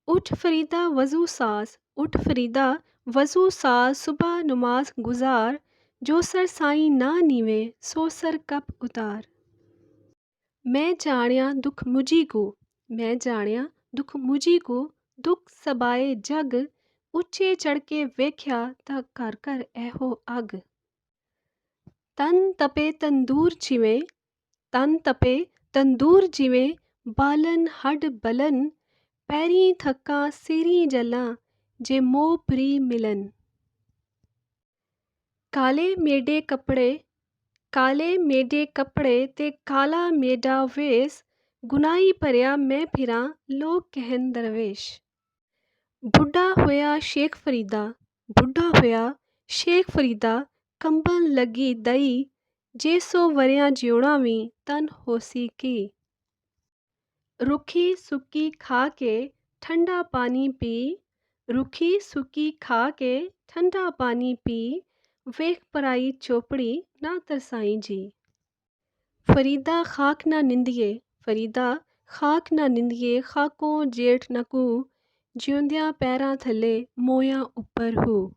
उठ फरीदा वज़ू साज़, उठ फरीदा वज़ू साज़, सुबह नमाज गुज़ार, जो सर साईं ना नीवे सो सर कप उतार। मैं जाणिया दुख मुझी को, मैं जाणिया दुख मुझी को, दुख सबाए जग, ਉੱਚੇ ਚੜ੍ਹ ਕੇ ਵੇਖਿਆ ਤਾਂ ਘਰ ਘਰ ਇਹੋ ਅੱਗ। ਤਨ ਤਪੇ ਤੰਦੂਰ ਜਿਵੇਂ, ਤਨ ਤਪੇ ਤੰਦੂਰ ਜਿਵੇਂ, ਬਾਲਨ ਹੱਡ ਬਲਨ, ਪੈਰੀਂ ਥੱਕਾਂ ਸਿਰੀਂ ਜਲਾਂ, ਜੇ ਮੋਹ ਪ੍ਰੀ ਮਿਲਨ। ਕਾਲੇ ਮੇਢੇ ਕੱਪੜੇ, ਕਾਲੇ ਮੇਢੇ ਕੱਪੜੇ ਤੇ ਕਾਲਾ ਮੇਢਾ ਵੇਸ, ਗੁਨਾਹੀ ਭਰਿਆ ਮੈਂ ਫਿਰਾਂ ਲੋਕ ਕਹਿਣ ਦਰਵੇਸ਼। ਬੁੱਢਾ ਹੋਇਆ ਸ਼ੇਖ ਫਰੀਦਾ, ਬੁੱਢਾ ਹੋਇਆ ਸ਼ੇਖ ਫਰੀਦਾ, ਕੰਬਣ ਲੱਗੀ ਦਈ, ਜੇ 100 ਵਰਿਆਂ ਜਿਉਣਾ ਵੀ ਤਨ ਹੋਸੀ ਕੀ। ਰੁੱਖੀ ਸੁੱਕੀ ਖਾ ਕੇ ਠੰਡਾ ਪਾਣੀ ਪੀ, ਰੁੱਖੀ ਸੁੱਕੀ ਖਾ ਕੇ ਠੰਡਾ ਪਾਣੀ ਪੀ, ਵੇਖ ਪਰਾਈ ਚੋਪੜੀ ਨਾ ਤਰਸਾਈ ਜੀ। ਫਰੀਦਾ ਖਾਕ ਨਾ ਨਿੰਦੀਏ, ਫਰੀਦਾ ਖਾਕ ਨਾ ਨਿੰਦੀਏ, ਖਾਕੋਂ ਜੇਠ ਨਾ ਕੂ, ਜਿਉਂਦਿਆਂ ਪੈਰਾਂ ਥੱਲੇ ਮੋਇਆਂ ਉੱਪਰ ਹੂ।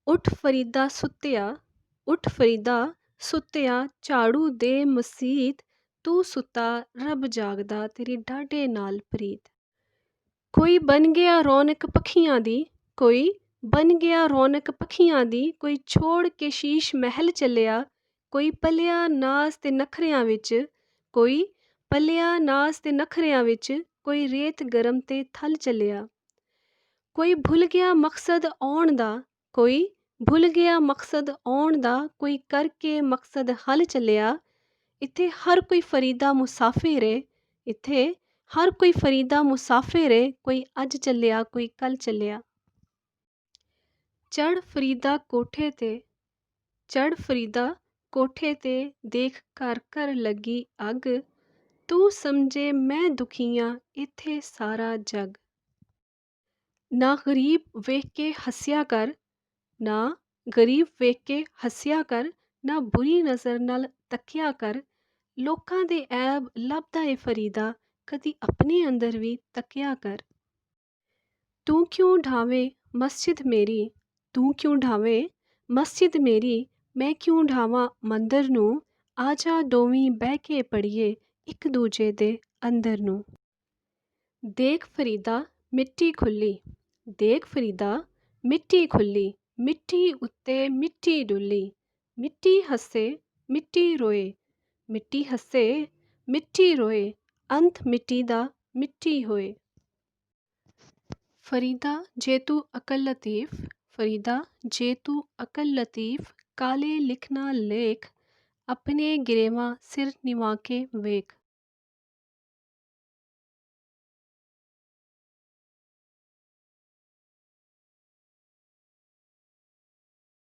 ਉੱਠ ਫਰੀਦਾ ਸੁੱਤਿਆ, ਉੱਠ ਫਰੀਦਾ ਸੁੱਤਿਆ, ਝਾੜੂ ਦੇ ਮਸੀਤ, ਤੂੰ ਸੁੱਤਾ ਰੱਬ ਜਾਗਦਾ ਤੇਰੀ ਡਾਢੇ ਨਾਲ ਪ੍ਰੀਤ। ਕੋਈ ਬਣ ਗਿਆ ਰੌਣਕ ਪੱਖੀਆਂ ਦੀ, ਕੋਈ ਬਣ ਗਿਆ ਰੌਣਕ ਪੱਖੀਆਂ ਦੀ, ਕੋਈ ਛੋੜ ਕੇ ਸ਼ੀਸ਼ ਮਹਿਲ ਚੱਲਿਆ, ਕੋਈ ਪਲਿਆ ਨਾਜ਼ ਤੇ ਨਖਰਿਆਂ ਵਿੱਚ, ਕੋਈ ਪਲਿਆ ਨਾਜ਼ ਤੇ ਨਖਰਿਆਂ ਵਿੱਚ, ਕੋਈ ਰੇਤ ਗਰਮ ਤੇ ਥਲ ਚੱਲਿਆ। ਕੋਈ ਭੁੱਲ ਗਿਆ ਮਕਸਦ ਆਉਣ ਦਾ, ਕੋਈ ਭੁੱਲ ਗਿਆ ਮਕਸਦ ਆਉਣ ਦਾ, ਕੋਈ ਕਰਕੇ ਮਕਸਦ ਹੱਲ ਚੱਲਿਆ। ਇੱਥੇ ਹਰ ਕੋਈ ਫਰੀਦਾ ਮੁਸਾਫਿਰ ਏ, ਇੱਥੇ ਹਰ ਕੋਈ ਫਰੀਦਾ ਮੁਸਾਫਿਰ ਏ, ਕੋਈ ਅੱਜ ਚੱਲਿਆ ਕੋਈ ਕੱਲ ਚੱਲਿਆ। ਚੜ੍ਹ ਫਰੀਦਾ ਕੋਠੇ ਤੇ, ਚੜ੍ਹ ਫਰੀਦਾ ਕੋਠੇ ਤੇ, ਦੇਖ ਘਰ ਘਰ ਲੱਗੀ ਅੱਗ, ਤੂੰ ਸਮਝੇ ਮੈਂ ਦੁਖੀਆਂ ਇੱਥੇ ਸਾਰਾ ਜੱਗ। ਨਾ ਗਰੀਬ ਵੇਖ ਕੇ ਹੱਸਿਆ ਕਰ, ਨਾ ਗਰੀਬ ਵੇਖ ਕੇ ਹੱਸਿਆ ਕਰ, ਨਾ ਬੁਰੀ ਨਜ਼ਰ ਨਾਲ ਤੱਕਿਆ ਕਰ, ਲੋਕਾਂ ਦੇ ਐਬ ਲੱਭਦਾ ਏ ਫਰੀਦਾ, ਕਦੀ ਆਪਣੇ ਅੰਦਰ ਵੀ ਤੱਕਿਆ ਕਰ। ਤੂੰ ਕਿਉਂ ਢਾਵੇਂ ਮਸਜਿਦ ਮੇਰੀ, ਤੂੰ ਕਿਉਂ ਢਾਵੇਂ ਮਸਜਿਦ ਮੇਰੀ, ਮੈਂ ਕਿਉਂ ਢਾਵਾਂ ਮੰਦਰ ਨੂੰ, ਆ ਜਾ ਦੋਵੀਂ ਬਹਿ ਕੇ ਪੜ੍ਹੀਏ ਇੱਕ ਦੂਜੇ ਦੇ ਅੰਦਰ ਨੂੰ। ਦੇਖ ਫਰੀਦਾ ਮਿੱਟੀ ਖੁੱਲੀ, ਦੇਖ ਫਰੀਦਾ ਮਿੱਟੀ ਖੁੱਲੀ, ਮਿੱਟੀ ਉੱਤੇ ਮਿੱਟੀ ਡੁੱਲੀ, ਮਿੱਟੀ ਹੱਸੇ ਮਿੱਟੀ ਰੋਏ, ਮਿੱਟੀ ਹੱਸੇ ਮਿੱਟੀ ਰੋਏ, ਅੰਤ ਮਿੱਟੀ ਦਾ ਮਿੱਟੀ ਹੋਏ। ਫਰੀਦਾ ਜੇ ਤੂੰ ਅਕਲ ਲਤੀਫ, ਫਰੀਦਾ ਜੇ ਤੂੰ ਅਕਲ ਲਤੀਫ, ਕਾਲੇ ਲਿਖ ਨਾ ਲੇਖ, ਆਪਣੇ ਗਿਰੇਵਾਂ ਸਿਰ ਨਿਵਾ ਕੇ ਵੇਖ।